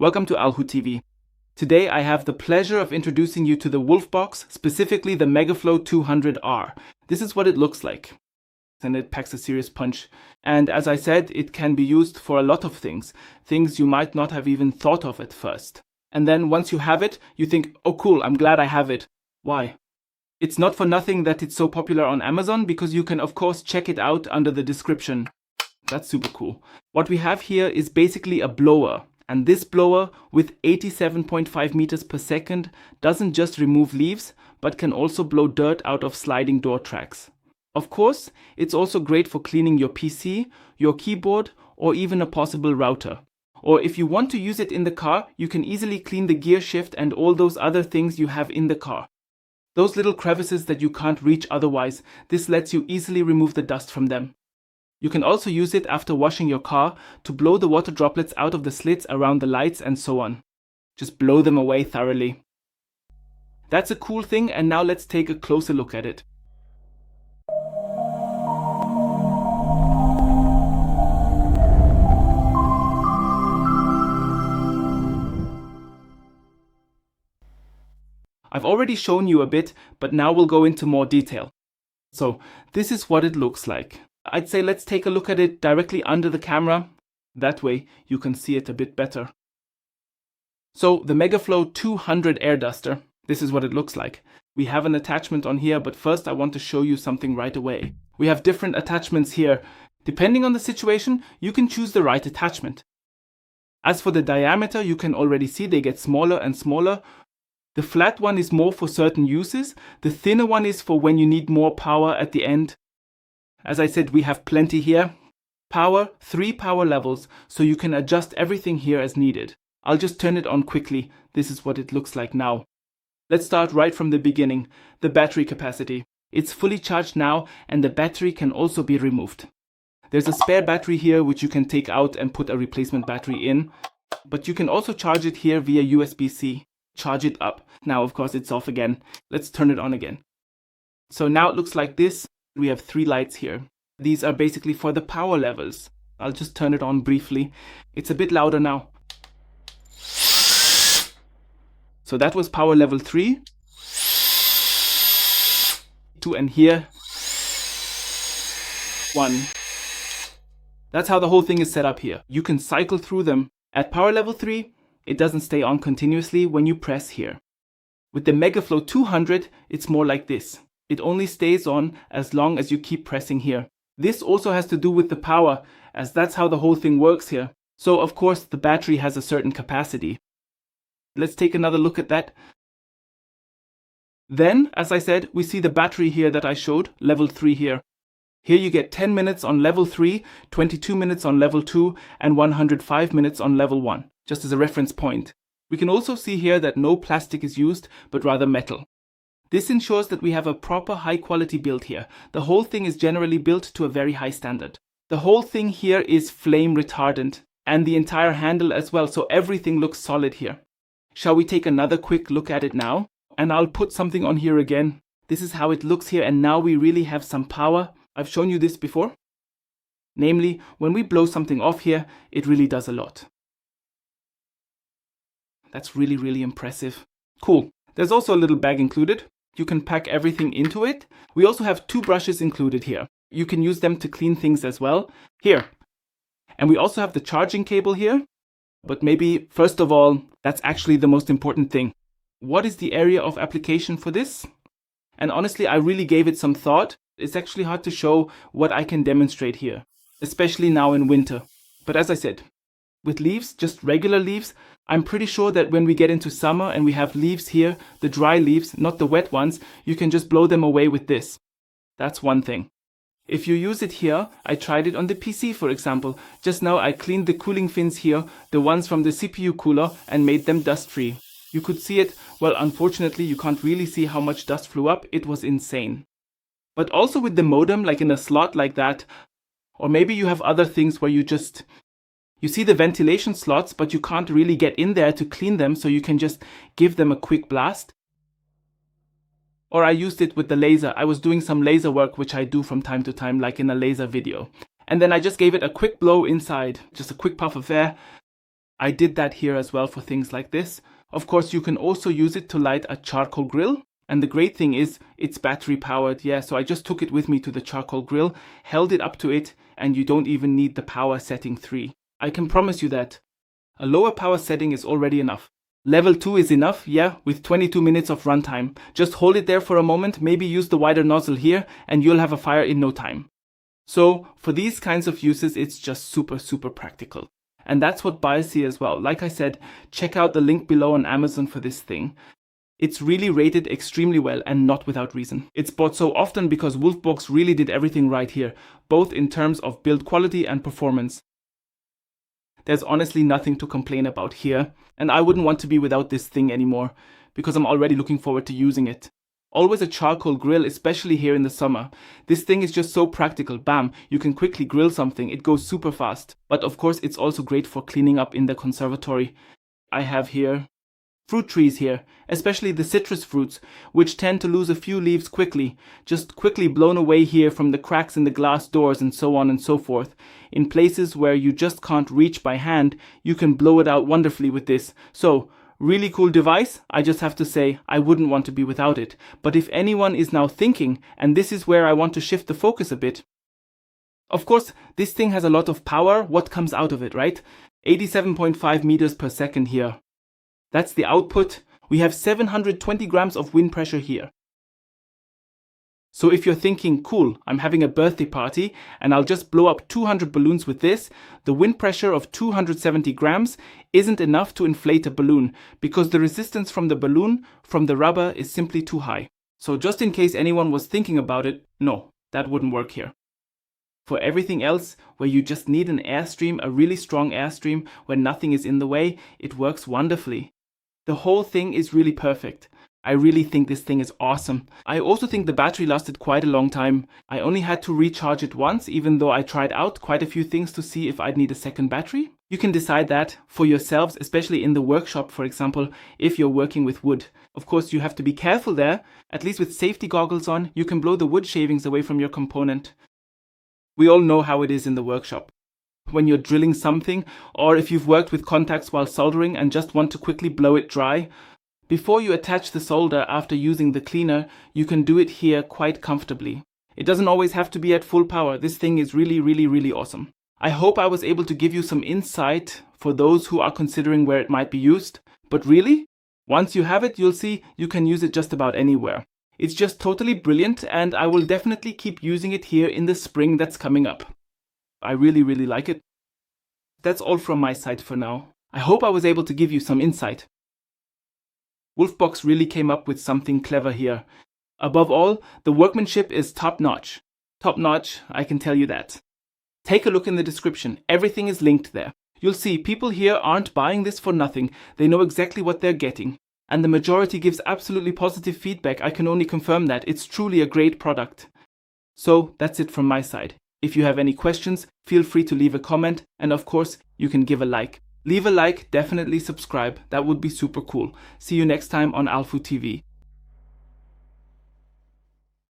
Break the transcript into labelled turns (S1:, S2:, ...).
S1: welcome to AlHuTV. Today I have the pleasure of introducing you to the WOLFBOX, specifically the MF200R. This is what it looks like. And it packs a serious punch. And as I said, it can be used for a lot of things you might not have even thought of at first. And then once you have it, you think, oh cool, I'm glad I have it. Why? It's not for nothing that it's so popular on Amazon, because you can of course check it out under the description. That's super cool. What we have here is basically a blower. And this blower with 87.5 meters per second doesn't just remove leaves, but can also blow dirt out of sliding door tracks. Of course, it's also great for cleaning your PC, your keyboard, or even a possible router. Or if you want to use it in the car, you can easily clean the gear shift and all those other things you have in the car. Those little crevices that you can't reach otherwise, this lets you easily remove the dust from them. You can also use it after washing your car to blow the water droplets out of the slits around the lights and so on. Just blow them away thoroughly. That's a cool thing, and now let's take a closer look at it. I've already shown you a bit, but now we'll go into more detail. So this is what it looks like. I'd say let's take a look at it directly under the camera. That way you can see it a bit better. So the MF200 air duster, this is what it looks like. We have an attachment on here, but first I want to show you something right away. We have different attachments here. Depending on the situation, you can choose the right attachment. As for the diameter, you can already see they get smaller and smaller. The flat one is more for certain uses. The thinner one is for when you need more power at the end. As I said, we have plenty here. Power, 3 power levels, so you can adjust everything here as needed. I'll just turn it on quickly. This is what it looks like now. Let's start right from the beginning. The battery capacity. It's fully charged now, and the battery can also be removed. There's a spare battery here which you can take out and put a replacement battery in. But you can also charge it here via USB-C. Charge it up. Now of course it's off again. Let's turn it on again. So now it looks like this. We have 3 lights here. These are basically for the power levels. I'll just turn it on briefly. It's a bit louder now. So that was power level 3. 2, and here 1. That's how the whole thing is set up here. You can cycle through them. At power level 3, it doesn't stay on continuously when you press here. With the MF200, it's more like this. It only stays on as long as you keep pressing here. This also has to do with the power, as that's how the whole thing works here. So of course the battery has a certain capacity. Let's take another look at that. Then, as I said, we see the battery here that I showed, level 3 here. Here you get 10 minutes on level 3, 22 minutes on level 2, and 105 minutes on level 1, just as a reference point. We can also see here that no plastic is used, but rather metal. This ensures that we have a proper high quality build here. The whole thing is generally built to a very high standard. The whole thing here is flame retardant, and the entire handle as well, so everything looks solid here. Shall we take another quick look at it now? And I'll put something on here again. This is how it looks here, and now we really have some power. I've shown you this before. Namely, when we blow something off here, it really does a lot. That's really, really impressive. Cool. There's also a little bag included. You can pack everything into it. We also have 2 brushes included here. You can use them to clean things as well. Here. And we also have the charging cable here. But maybe, first of all, that's actually the most important thing. What is the area of application for this? And honestly, I really gave it some thought. It's actually hard to show what I can demonstrate here, especially now in winter. But as I said, with leaves, just regular leaves, I'm pretty sure that when we get into summer and we have leaves here, the dry leaves, not the wet ones, you can just blow them away with this. That's one thing. If you use it here, I tried it on the PC for example. Just now I cleaned the cooling fins here, the ones from the CPU cooler, and made them dust free. You could see it. Well, unfortunately you can't really see how much dust flew up. It was insane. But also with the modem, like in a slot like that, or maybe you have other things where you see the ventilation slots, but you can't really get in there to clean them, so you can just give them a quick blast. Or I used it with the laser. I was doing some laser work, which I do from time to time, like in a laser video. And then I just gave it a quick blow inside, just a quick puff of air. I did that here as well for things like this. Of course, you can also use it to light a charcoal grill. And the great thing is it's battery powered. Yeah, so I just took it with me to the charcoal grill, held it up to it, and you don't even need the power setting 3. I can promise you that. A lower power setting is already enough. Level 2 is enough, yeah, with 22 minutes of runtime. Just hold it there for a moment, maybe use the wider nozzle here, and you'll have a fire in no time. So for these kinds of uses, it's just super practical. And that's what buyers see as well. Like I said, check out the link below on Amazon for this thing. It's really rated extremely well and not without reason. It's bought so often because WOLFBOX really did everything right here, both in terms of build quality and performance. There's honestly nothing to complain about here, and I wouldn't want to be without this thing anymore, because I'm already looking forward to using it. Always a charcoal grill, especially here in the summer. This thing is just so practical. Bam, you can quickly grill something, it goes super fast. But of course it's also great for cleaning up in the conservatory. I have here fruit trees here, especially the citrus fruits, which tend to lose a few leaves quickly, just quickly blown away here from the cracks in the glass doors and so on and so forth. In places where you just can't reach by hand, you can blow it out wonderfully with this. So, really cool device. I just have to say, I wouldn't want to be without it. But if anyone is now thinking, and this is where I want to shift the focus a bit, of course, this thing has a lot of power. What comes out of it, right? 87.5 meters per second here. That's the output. We have 720 grams of wind pressure here. So if you're thinking, cool, I'm having a birthday party and I'll just blow up 200 balloons with this, the wind pressure of 270 grams isn't enough to inflate a balloon because the resistance from the balloon, from the rubber, is simply too high. So just in case anyone was thinking about it, no, that wouldn't work here. For everything else, where you just need an airstream, a really strong airstream, where nothing is in the way, it works wonderfully. The whole thing is really perfect. I really think this thing is awesome. I also think the battery lasted quite a long time. I only had to recharge it once, even though I tried out quite a few things to see if I'd need a second battery. You can decide that for yourselves, especially in the workshop, for example, if you're working with wood. Of course, you have to be careful there. At least with safety goggles on, you can blow the wood shavings away from your component. We all know how it is in the workshop. When you're drilling something, or if you've worked with contacts while soldering and just want to quickly blow it dry, before you attach the solder after using the cleaner, you can do it here quite comfortably. It doesn't always have to be at full power. This thing is really awesome. I hope I was able to give you some insight for those who are considering where it might be used. But really, once you have it, you'll see you can use it just about anywhere. It's just totally brilliant, and I will definitely keep using it here in the spring that's coming up. I really like it. That's all from my side for now. I hope I was able to give you some insight. WOLFBOX really came up with something clever here. Above all, the workmanship is top-notch. Top-notch, I can tell you that. Take a look in the description. Everything is linked there. You'll see people here aren't buying this for nothing. They know exactly what they're getting. And the majority gives absolutely positive feedback. I can only confirm that. It's truly a great product. So that's it from my side. If you have any questions, feel free to leave a comment, and of course, you can give a like. Leave a like, definitely subscribe, that would be super cool. See you next time on AlHuTV.